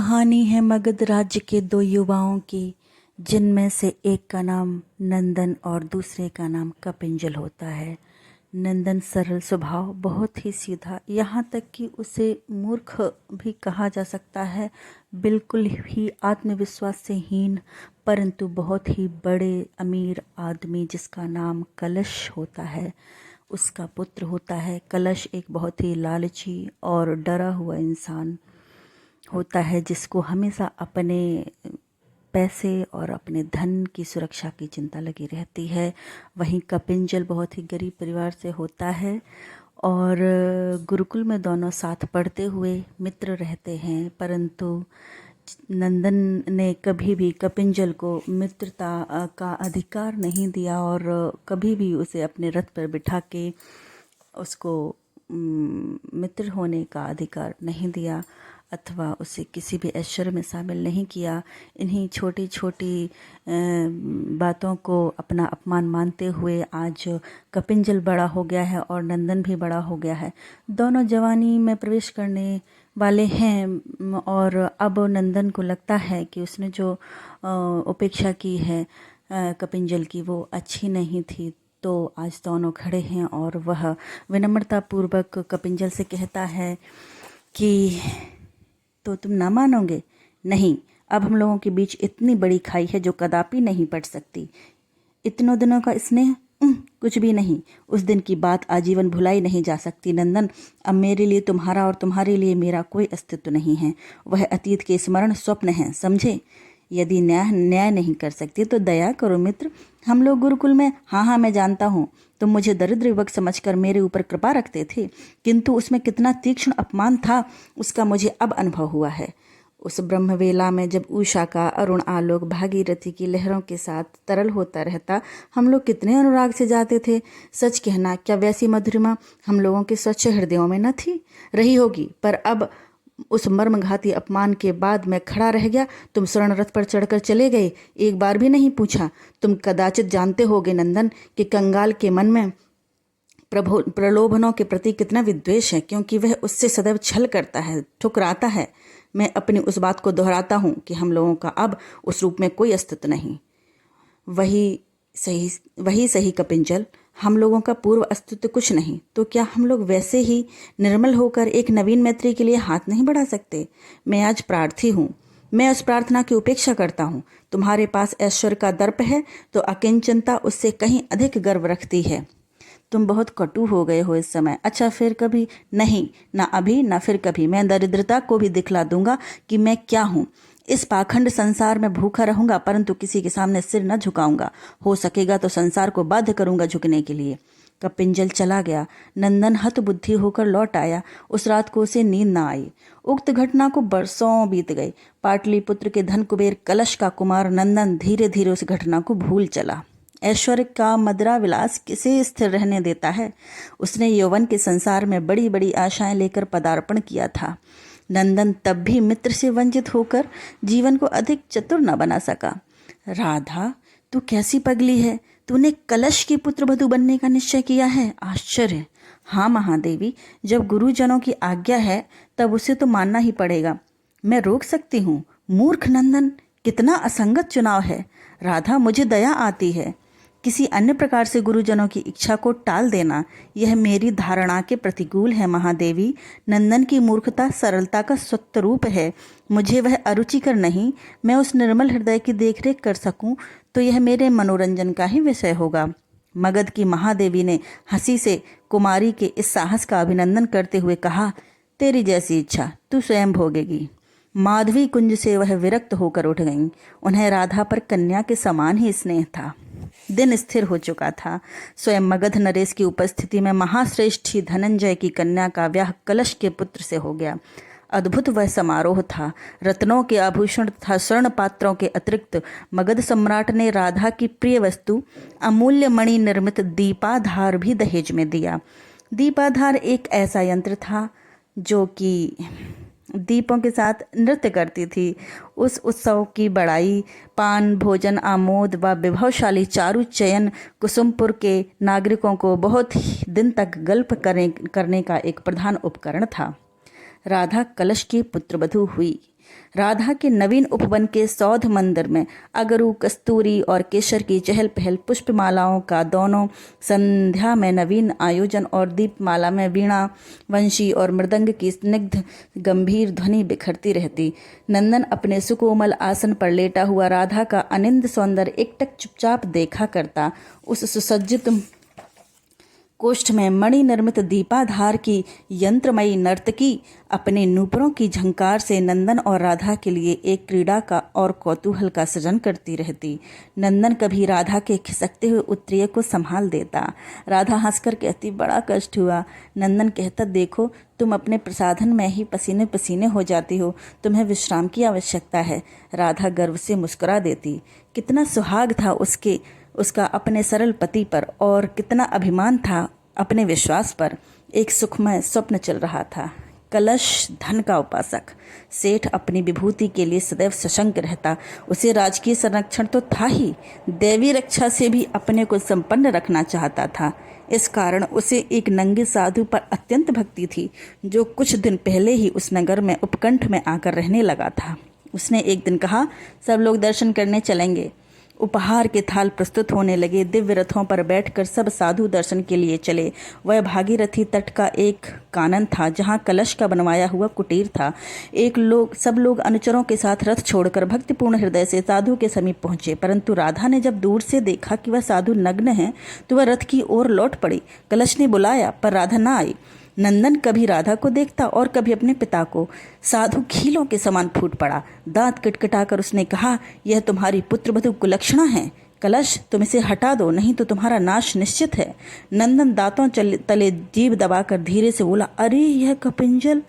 कहानी है मगध राज्य के दो युवाओं की, जिनमें से एक का नाम नंदन और दूसरे का नाम कपिंजल होता है। नंदन सरल स्वभाव, बहुत ही सीधा, यहाँ तक कि उसे मूर्ख भी कहा जा सकता है। बिल्कुल ही आत्मविश्वास से हीन, परंतु बहुत ही बड़े अमीर आदमी जिसका नाम कलश होता है, उसका पुत्र होता है। कलश एक बहुत ही लालची और डरा हुआ इंसान होता है, जिसको हमेशा अपने पैसे और अपने धन की सुरक्षा की चिंता लगी रहती है। वहीं कपिंजल बहुत ही गरीब परिवार से होता है और गुरुकुल में दोनों साथ पढ़ते हुए मित्र रहते हैं, परंतु नंदन ने कभी भी कपिंजल को मित्रता का अधिकार नहीं दिया और कभी भी उसे अपने रथ पर बिठा के उसको मित्र होने का अधिकार नहीं दिया अथवा उसे किसी भी ऐश्वर्य में शामिल नहीं किया। इन्हीं छोटी छोटी बातों को अपना अपमान मानते हुए आज कपिंजल बड़ा हो गया है और नंदन भी बड़ा हो गया है। दोनों जवानी में प्रवेश करने वाले हैं और अब नंदन को लगता है कि उसने जो उपेक्षा की है कपिंजल की, वो अच्छी नहीं थी। तो आज दोनों खड़े हैं और वह विनम्रतापूर्वक कपिंजल से कहता है कि तो तुम ना मानोगे? नहीं, अब हम लोगों के बीच इतनी बड़ी खाई है जो कदापि नहीं पड़ सकती। इतनों दिनों का स्नेह कुछ भी नहीं। उस दिन की बात आजीवन भुलाई नहीं जा सकती। नंदन, अब मेरे लिए तुम्हारा और तुम्हारे लिए मेरा कोई अस्तित्व नहीं है। वह अतीत के स्मरण स्वप्न है, समझे? यदि न्याय नहीं कर सकती तो दया करो मित्र। हम लोग गुरुकुल में, हाँ मैं जानता हूँ, तुम मुझे दरिद्र युवक समझकर मेरे ऊपर कृपा रखते थे, किंतु उसमें कितना तीक्ष्ण अपमान था उसका मुझे अब अनुभव हुआ है। उस ब्रह्मवेला में जब उषा का अरुण आलोक भागीरथी की लहरों के साथ तरल होता रहता, हम लोग कितने अनुराग से जाते थे। सच कहना, क्या वैसी मधुरिमा हम लोगों के स्वच्छ हृदयों में न थी? रही होगी, पर अब उस मर्मघाती अपमान के बाद मैं खड़ा रह गया। तुम स्वर्ण रथ पर चढ़कर चले गए, एक बार भी नहीं पूछा। तुम कदाचित जानते होगे नंदन कि कंगाल के मन में प्रलोभनों के प्रति कितना विद्वेष है, क्योंकि वह उससे सदैव छल करता है, ठुकराता है। मैं अपनी उस बात को दोहराता हूँ कि हम लोगों का अब उस रूप में कोई अस्तित्व नहीं। वही सही कपिंजल, हम लोगों का पूर्व अस्तित्व कुछ नहीं, तो क्या हम लोग वैसे ही निर्मल होकर एक नवीन मैत्री के लिए हाथ नहीं बढ़ा सकते? मैं आज प्रार्थी हूँ, मैं उस प्रार्थना की उपेक्षा करता हूँ। तुम्हारे पास ऐश्वर्य का दर्प है तो अकिंचनता उससे कहीं अधिक गर्व रखती है। तुम बहुत कटु हो गए हो इस समय। अच्छा, फिर कभी? नहीं, ना अभी ना फिर कभी। मैं दरिद्रता को भी दिखला दूंगा कि मैं क्या हूँ। इस पाखंड संसार में भूखा रहूंगा, परंतु किसी के सामने सिर न झुकाऊंगा। हो सकेगा तो संसार को बाध्य करूंगा झुकने के लिए। कपिंजल चला गया। नंदन हतबुद्धि होकर लौट आया। उस रात को उसे नींद न आई। उक्त घटना को बरसों बीत गए। पाटलिपुत्र के धन कुबेर कलश का कुमार नंदन धीरे धीरे उस घटना को भूल चला। ऐश्वर्य का मदरा विलास किसे स्थिर रहने देता है? उसने यौवन के संसार में बड़ी बड़ी आशाएं लेकर पदार्पण किया था। नंदन तब भी मित्र से वंचित होकर जीवन को अधिक चतुर न बना सका। राधा, तू कैसी पगली है? तूने कलश की पुत्र वधू बनने का निश्चय किया है? आश्चर्य! हाँ महादेवी, जब गुरुजनों की आज्ञा है तब उसे तो मानना ही पड़ेगा। मैं रोक सकती हूँ? मूर्ख नंदन, कितना असंगत चुनाव है। राधा, मुझे दया आती है। किसी अन्य प्रकार से गुरुजनों की इच्छा को टाल देना, यह मेरी धारणा के प्रतिकूल है महादेवी। नंदन की मूर्खता सरलता का स्वरूप है। मुझे वह अरुचिकर नहीं। मैं उस निर्मल हृदय की देखरेख कर सकूं तो यह मेरे मनोरंजन का ही विषय होगा। मगध की महादेवी ने हंसी से कुमारी के इस साहस का अभिनंदन करते हुए कहा, तेरी जैसी इच्छा तू स्वयं भोगेगी। माधवी कुंज से वह विरक्त होकर उठ गईं। उन्हें राधा पर कन्या के समान ही स्नेह था। दिन स्थिर हो चुका था। स्वयं मगध नरेश की उपस्थिति में महाश्रेष्ठी धनंजय की कन्या का ब्याह कलश के पुत्र से हो गया। अद्भुत वह समारोह था। रत्नों के आभूषण तथा स्वर्ण पात्रों के अतिरिक्त मगध सम्राट ने राधा की प्रिय वस्तु अमूल्य मणि निर्मित दीपाधार भी दहेज में दिया। दीपाधार एक ऐसा यंत्र था जो कि दीपों के साथ नृत्य करती थी। उस उत्सव की बड़ाई पान भोजन आमोद व विभवशाली चारु चयन कुसुमपुर के नागरिकों को बहुत ही दिन तक गल्प करने का एक प्रधान उपकरण था। राधा कलश की पुत्रवधू हुई। राधा के नवीन उपवन के सौध मंदिर में अगरू, कस्तूरी और केसर की चहल पहल, पुष्पमालाओं का दोनों संध्या में नवीन आयोजन और दीपमाला में वीणा, वंशी और मृदंग की स्निग्ध गंभीर ध्वनि बिखरती रहती। नंदन अपने सुकोमल आसन पर लेटा हुआ राधा का अनिंद सौंदर्य एकटक चुपचाप देखा करता। उस सुसज्जित कोष्ठ में मणि निर्मित दीपाधार की यंत्रमयी नर्तकी अपने नूपुरों की झंकार से नंदन और राधा के लिए एक क्रीड़ा का और कौतूहल का सृजन करती रहती। नंदन कभी राधा के खिसकते हुए उत्तरीय को संभाल देता। राधा हंसकर कहती, बड़ा कष्ट हुआ। नंदन कहता, देखो तुम अपने प्रसाधन में ही पसीने पसीने हो जाती हो, तुम्हें विश्राम की आवश्यकता है। राधा गर्व से मुस्कुरा देती। कितना सुहाग था उसका अपने सरल पति पर, और कितना अभिमान था अपने विश्वास पर। एक सुखमय स्वप्न चल रहा था। कलश धन का उपासक सेठ अपनी विभूति के लिए सदैव सशंक रहता। उसे राजकीय संरक्षण तो था ही, दैवी रक्षा से भी अपने को संपन्न रखना चाहता था। इस कारण उसे एक नंगे साधु पर अत्यंत भक्ति थी, जो कुछ दिन पहले ही उस नगर में उपकंठ में आकर रहने लगा था। उसने एक दिन कहा, सब लोग दर्शन करने चलेंगे। उपहार के थाल प्रस्तुत होने लगे। दिव्य रथों पर बैठकर सब साधु दर्शन के लिए चले। वह भागीरथी तट का एक कानन था, जहाँ कलश का बनवाया हुआ कुटीर था। सब लोग अनुचरों के साथ रथ छोड़कर भक्तिपूर्ण हृदय से साधु के समीप पहुंचे, परंतु राधा ने जब दूर से देखा कि वह साधु नग्न है, तो वह रथ की ओर लौट पड़ी। कलश ने बुलाया, पर राधा न आई। नंदन कभी राधा को देखता और कभी अपने पिता को। साधु खीलों के समान फूट पड़ा। दांत किटकिटाकर उसने कहा, यह तुम्हारी पुत्रवधू कुलक्षणा है। कलश, तुम इसे हटा दो, नहीं तो तुम्हारा नाश निश्चित है। नंदन दांतों तले जीभ दबाकर धीरे से बोला, अरे यह कपिंजल।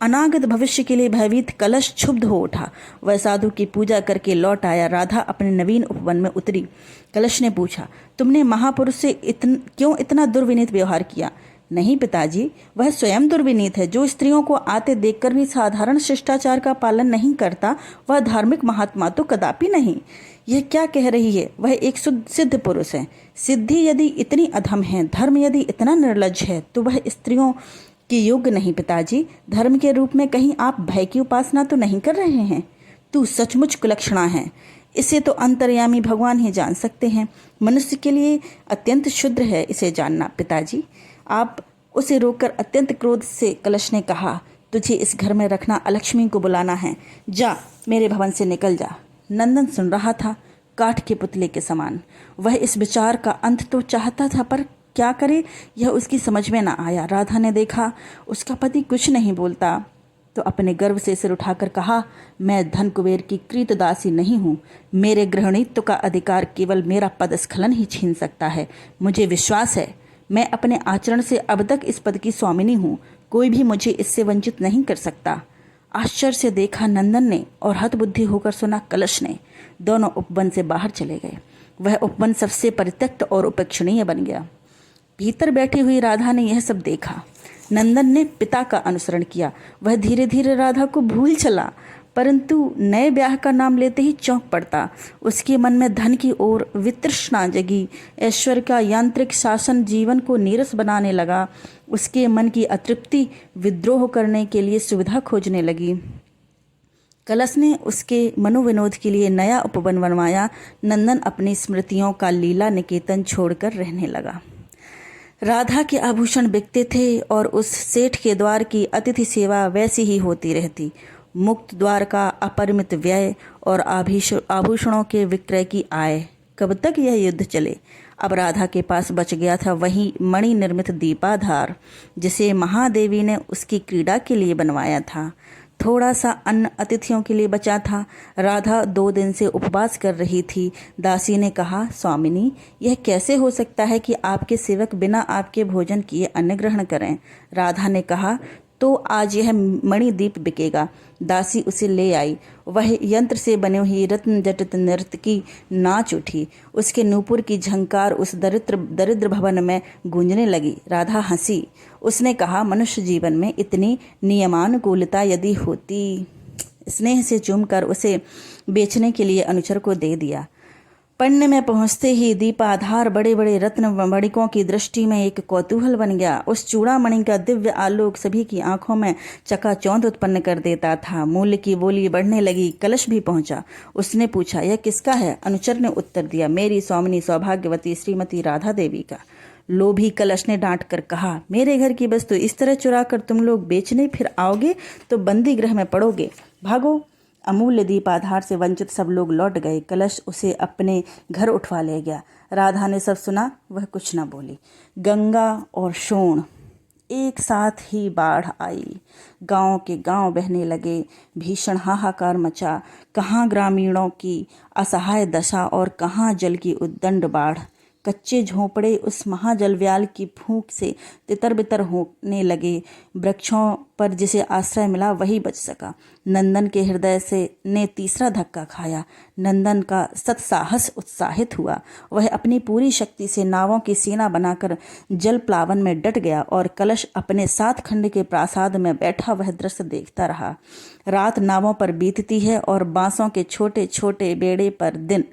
अनागत भविष्य के लिए भयभीत कलश क्षुब्ध हो उठा। वह साधु की पूजा करके लौट आया। राधा अपने नवीन उपवन में उतरी। कलश ने पूछा, तुमने महापुरुष से क्यों इतना दुर्विनीत व्यवहार किया? नहीं पिताजी, वह स्वयं दुर्विनीत है। जो स्त्रियों को आते देखकर भी साधारण शिष्टाचार का पालन नहीं करता, वह धार्मिक महात्मा तो कदापि नहीं। यह क्या कह रही है? वह एक सिद्ध पुरुष है। सिद्धि यदि इतनी अधम है, धर्म यदि इतना निर्लज्ज है, तो वह स्त्रियों के योग्य नहीं। पिताजी, धर्म के रूप में कहीं आप भय की उपासना तो नहीं कर रहे हैं? तू सचमुच कुलक्षणा है। इसे तो अंतर्यामी भगवान ही जान सकते हैं। मनुष्य के लिए अत्यंत क्षुद्र है इसे जानना। पिताजी, आप उसे रोककर अत्यंत क्रोध से कलश ने कहा, तुझे इस घर में रखना अलक्ष्मी को बुलाना है। जा, मेरे भवन से निकल जा। नंदन सुन रहा था, काठ के पुतले के समान। वह इस विचार का अंत तो चाहता था, पर क्या करे, यह उसकी समझ में न आया। राधा ने देखा उसका पति कुछ नहीं बोलता, तो अपने गर्व से सिर उठाकर कहा, मैं धन कुबेर की कृतदासी नहीं हूँ। मेरे गृहणीत्व का अधिकार केवल मेरा पदस्खलन ही छीन सकता है। मुझे विश्वास है, मैं अपने आचरण से अब तक इस पद की स्वामिनी हूँ। कोई भी मुझे इससे वंचित नहीं कर सकता। आश्चर्य से देखा नंदन ने और हतबुद्धि होकर सुना कलश ने। दोनों उपवन से बाहर चले गए। वह उपवन सबसे परित्यक्त और उपेक्षणीय बन गया। भीतर बैठी हुई राधा ने यह सब देखा। नंदन ने पिता का अनुसरण किया। वह धीरे धीरे राधा को भूल चला, परंतु नए ब्याह का नाम लेते ही चौंक पड़ता। उसके मन में धन की ओर वितृष्णा जगी। ऐश्वर्य का यांत्रिक शासन जीवन को नीरस बनाने लगा। उसके मन की अतृप्ति विद्रोह करने के लिए सुविधा खोजने लगी। कलश ने उसके मनोविनोद के लिए नया उपवन बनवाया। नंदन अपनी स्मृतियों का लीला निकेतन छोड़कर रहने लगा। राधा के आभूषण बिकते थे और उस सेठ के द्वार की अतिथि सेवा वैसी ही होती रहती। मुक्त द्वार का अपरिमित व्यय और आभूषणों के विक्रय की आय। कब तक यह युद्ध चले? अब राधा के पास बच गया था वही मणि निर्मित दीपाधार, जिसे महादेवी ने उसकी क्रीड़ा के लिए बनवाया था। थोड़ा सा अन्न अतिथियों के लिए बचा था। राधा 2 दिन से उपवास कर रही थी। दासी ने कहा, स्वामिनी, यह कैसे हो सकता है कि आपके सेवक बिना आपके भोजन किए अन्न ग्रहण करें? राधा ने कहा, तो आज यह मणिदीप बिकेगा। दासी उसे ले आई। वह यंत्र से बने हुई रत्न जटित नर्तकी नाच उठी। उसके नूपुर की झंकार उस दरिद्र भवन में गूंजने लगी। राधा हंसी। उसने कहा, मनुष्य जीवन में इतनी नियमानुकूलता यदि होती। स्नेह से चूमकर उसे बेचने के लिए अनुचर को दे दिया। पढ़ने में पहुंचते ही दीपाधार बड़े बड़े रत्न मणिकों की दृष्टि में एक कौतूहल बन गया। उस चूड़ामणि का दिव्य आलोक सभी की आंखों में चकाचौंध उत्पन्न कर देता था। मूल्य की बोली बढ़ने लगी। कलश भी पहुंचा। उसने पूछा, यह किसका है? अनुचर ने उत्तर दिया, मेरी स्वामिनी सौभाग्यवती श्रीमती राधा देवी का। लोभी कलश ने डांट कर कहा, मेरे घर की वस्तु इस तरह चुरा कर तुम लोग बेचने फिर आओगे तो बंदी गृह में पड़ोगे, भागो। अमूल्य दीपाधार से वंचित सब लोग लौट गए। कलश उसे अपने घर उठवा ले गया। राधा ने सब सुना, वह कुछ न बोली। गंगा और सोन एक साथ ही बाढ़ आई। गांव के गांव बहने लगे। भीषण हाहाकार मचा। कहाँ ग्रामीणों की असहाय दशा और कहाँ जल की उद्दंड बाढ़। कच्चे झोंपड़े उस महाजलव्याल की फूंक से तितर बितर होने लगे। वृक्षों पर जिसे आश्रय मिला वही बच सका। नंदन के हृदय से ने तीसरा धक्का खाया। नंदन का सत्साहस उत्साहित हुआ। वह अपनी पूरी शक्ति से नावों की सेना बनाकर जल प्लावन में डट गया और कलश अपने 7 खंड के प्रासाद में बैठा वह दृश्य देखता रहा। रात नावों पर बीतती है और बांसों के छोटे छोटे बेड़े पर दिन।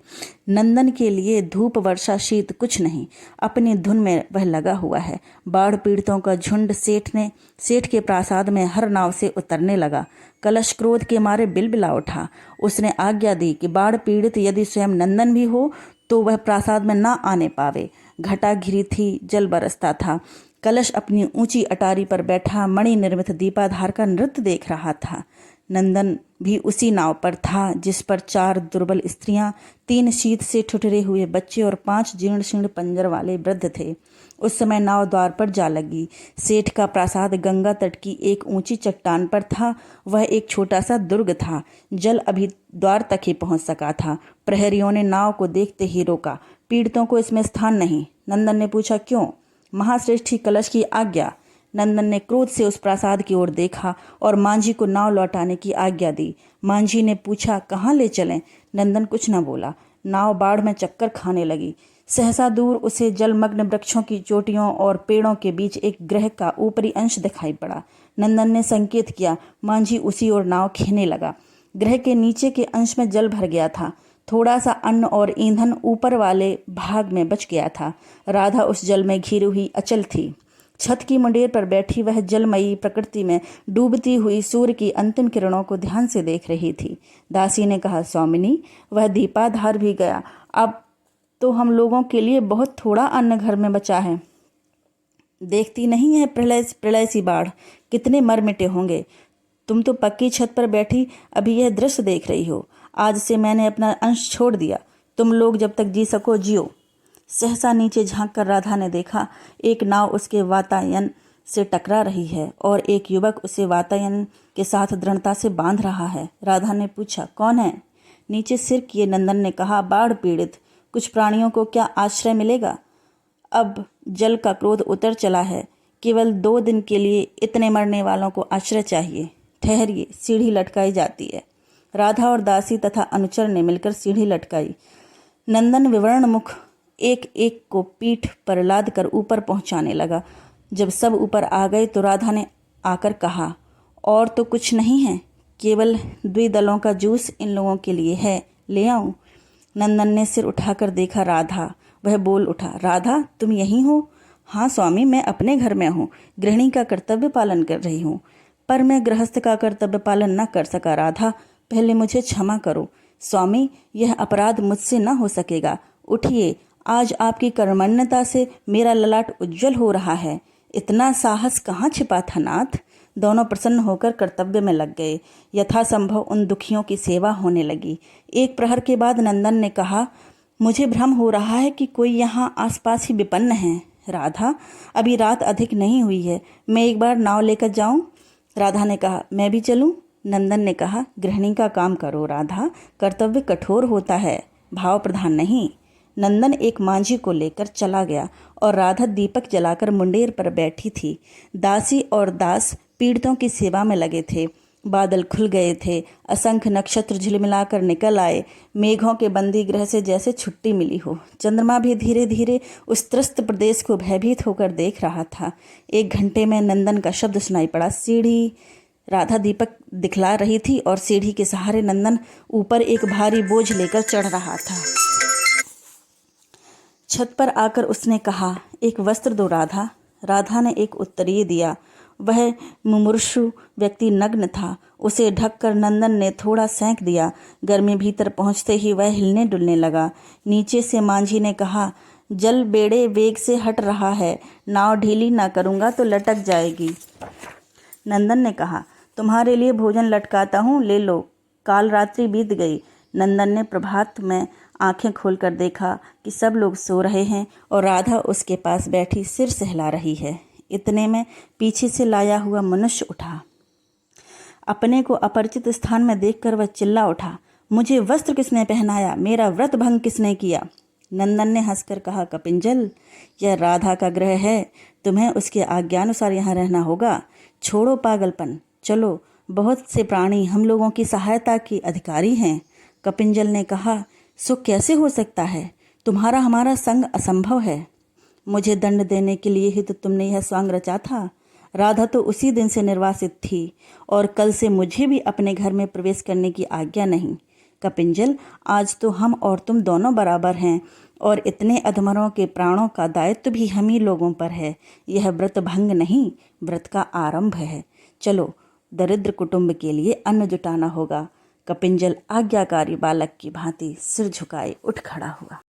नंदन के लिए धूप वर्षा शीत कुछ नहीं, अपनी धुन में वह लगा हुआ है। बाढ़ पीड़ितों का झुंड सेठ के प्रासाद में हर नाव से उतरने लगा। कलश क्रोध के मारे बिलबिला उठा। उसने आज्ञा दी कि बाढ़ पीड़ित यदि स्वयं नंदन भी हो तो वह प्रासाद में ना आने पावे। घटा घिरी थी, जल बरसता था। कलश अपनी ऊंची अटारी पर बैठा मणि निर्मित दीपाधार का नृत्य देख रहा था। नंदन भी उसी नाव पर था जिस पर 4 दुर्बल स्त्रियां, 3 शीत से ठुठरे हुए बच्चे और 5 जीर्ण शीर्ण पंजर वाले वृद्ध थे। उस समय नाव द्वार पर जा लगी। सेठ का प्रासाद गंगा तट की एक ऊंची चट्टान पर था। वह एक छोटा सा दुर्ग था। जल अभी द्वार तक ही पहुंच सका था। प्रहरियों ने नाव को देखते ही रोका। पीड़ितों को इसमें स्थान नहीं। नंदन ने पूछा, क्यों? महाश्रेष्ठी कलश की आज्ञा। नंदन ने क्रोध से उस प्रासाद की ओर देखा और मांझी को नाव लौटाने की आज्ञा दी। मांझी ने पूछा, कहाँ ले चलें? नंदन कुछ न बोला। नाव बाढ़ में चक्कर खाने लगी। सहसा दूर उसे जलमग्न वृक्षों की चोटियों और पेड़ों के बीच एक ग्रह का ऊपरी अंश दिखाई पड़ा। नंदन ने संकेत किया। मांझी उसी ओर नाव खींचने लगा। ग्रह के नीचे के अंश में जल भर गया था। थोड़ा सा अन्न और ईंधन ऊपर वाले भाग में बच गया था। राधा उस जल में घिरी हुई अचल थी। छत की मुंडेर पर बैठी वह जलमयी प्रकृति में डूबती हुई सूर्य की अंतिम किरणों को ध्यान से देख रही थी। दासी ने कहा, स्वामिनी, वह दीपाधार भी गया। अब तो हम लोगों के लिए बहुत थोड़ा अन्न घर में बचा है। देखती नहीं है प्रलय सी बाढ़, कितने मर मिटे होंगे। तुम तो पक्की छत पर बैठी अभी यह दृश्य देख रही हो। आज से मैंने अपना अंश छोड़ दिया। तुम लोग जब तक जी सको जियो। सहसा नीचे झांक कर राधा ने देखा, एक नाव उसके वातायन से टकरा रही है और एक युवक उसे वातायन के साथ दृढ़ता से बांध रहा है। राधा ने पूछा, कौन है? नीचे सिर किए नंदन ने कहा, बाढ़ पीड़ित कुछ प्राणियों को क्या आश्रय मिलेगा? अब जल का क्रोध उतर चला है। केवल 2 दिन के लिए इतने मरने वालों को आश्रय चाहिए। ठहरिए, सीढ़ी लटकाई जाती है। राधा और दासी तथा अनुचर ने मिलकर सीढ़ी लटकाई। नंदन विवर्ण मुख एक एक को पीठ पर लाद कर ऊपर पहुंचाने लगा। जब सब ऊपर आ गए तो राधा ने आकर कहा, और तो कुछ नहीं है, केवल द्विदलों का जूस इन लोगों के लिए है, ले आऊं? नंदन ने सिर उठाकर देखा राधा। वह बोल उठा, राधा, तुम यहीं हो? हाँ स्वामी, मैं अपने घर में हूँ। गृहिणी का कर्तव्य पालन कर रही हूँ। पर मैं गृहस्थ का कर्तव्य पालन न कर सका राधा, पहले मुझे क्षमा करो। स्वामी, यह अपराध मुझसे न हो सकेगा। उठिए, आज आपकी कर्मण्यता से मेरा ललाट उज्जवल हो रहा है। इतना साहस कहाँ छिपा था नाथ? दोनों प्रसन्न होकर कर्तव्य में लग गए। यथासंभव उन दुखियों की सेवा होने लगी। एक प्रहर के बाद नंदन ने कहा, मुझे भ्रम हो रहा है कि कोई यहाँ आसपास ही विपन्न है। राधा, अभी रात अधिक नहीं हुई है, मैं एक बार नाव लेकर जाऊं? राधा ने कहा, मैं भी चलूं? नंदन ने कहा, गृहिणी का काम करो राधा, कर्तव्य कठोर होता है, भाव प्रधान नहीं। नंदन एक मांझी को लेकर चला गया और राधा दीपक जलाकर मुंडेर पर बैठी थी। दासी और दास पीड़ितों की सेवा में लगे थे। बादल खुल गए थे। असंख्य नक्षत्र झिलमिलाकर निकल आए। मेघों के बंदी गृह से जैसे छुट्टी मिली हो। चंद्रमा भी धीरे धीरे उस त्रस्त प्रदेश को भयभीत होकर देख रहा था। 1 घंटे में नंदन का शब्द सुनाई पड़ा, सीढ़ी। राधा दीपक दिखला रही थी और सीढ़ी के सहारे नंदन ऊपर एक भारी बोझ लेकर चढ़ रहा था। छत पर आकर उसने कहा, एक वस्त्र दो राधा। राधा ने एक उत्तरीय दिया। वह मुमूर्षु व्यक्ति नग्न था। उसे ढककर नंदन ने थोड़ा सेंक दिया। गर्मी भीतर पहुंचते ही वह हिलने डुलने लगा। नीचे से मांझी ने कहा, जल बेड़े वेग से हट रहा है, नाव ढीली ना करूंगा तो लटक जाएगी। नंदन ने कहा, तुम्हारे लिए भोजन लटकाता हूँ, ले लो। काल रात्रि बीत गई। नंदन ने प्रभात में आंखें खोलकर देखा कि सब लोग सो रहे हैं और राधा उसके पास बैठी सिर सहला रही है। इतने में पीछे से लाया हुआ मनुष्य उठा। अपने को अपरिचित स्थान में देखकर वह चिल्ला उठा, मुझे वस्त्र किसने पहनाया? मेरा व्रत भंग किसने किया? नंदन ने हंसकर कहा, कपिंजल, यह राधा का गृह है, तुम्हें उसके आज्ञानुसार यहाँ रहना होगा। छोड़ो पागलपन, चलो। बहुत से प्राणी हम लोगों की सहायता के अधिकारी हैं। कपिंजल ने कहा, सो कैसे हो सकता है? तुम्हारा हमारा संग असंभव है। मुझे दंड देने के लिए ही तो तुमने यह स्वांग रचा था। राधा तो उसी दिन से निर्वासित थी और कल से मुझे भी अपने घर में प्रवेश करने की आज्ञा नहीं। कपिंजल, आज तो हम और तुम दोनों बराबर हैं और इतने अधमरों के प्राणों का दायित्व भी हम ही लोगों पर है। यह व्रत भंग नहीं, व्रत का आरंभ है। चलो, दरिद्र कुटुंब के लिए अन्न जुटाना होगा। कपिंजल आज्ञाकारी बालक की भांति सिर झुकाए उठ खड़ा हुआ।